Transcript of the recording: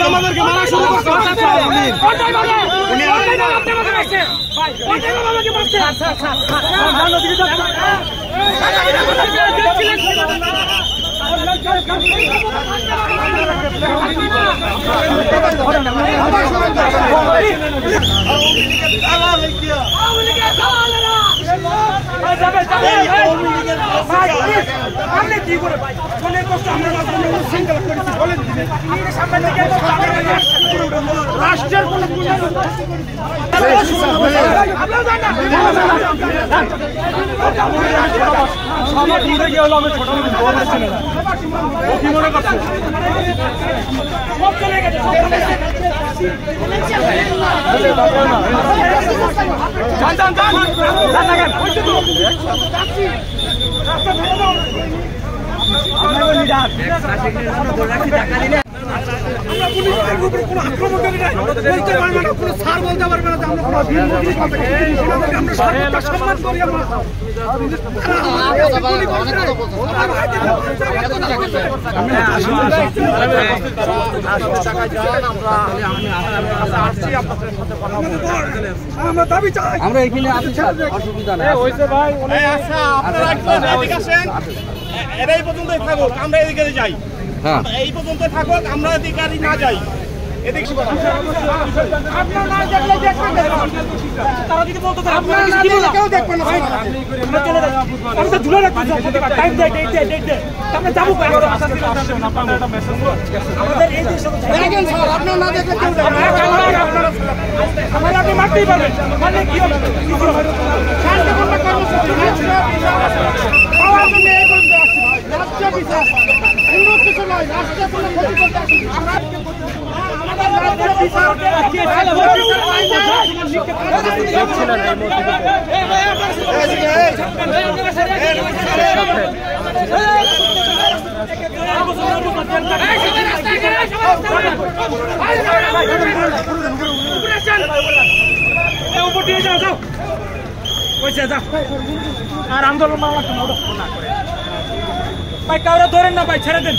আমাদেরকে মারা শুরু করছে। কি করে ভাই অনেক কষ্ট আমরা সিঙ্গেল করেছি বলেন রাষ্ট্রের কোন আমরা এখানে অসুবিধা নেই এরাই পর্যন্তই থাকুক, আমরা এদিকে যাই। হ্যাঁ, এই পর্যন্ত থাকুক, আমরা এদিকে না যাই। মারতেই পারবেন কিছু নয়, রাষ্ট্রের কোনো ক্ষতি করতে আর আন্দোলন ভাই কাউরা ধরেন না ভাই, ছেড়ে দেন।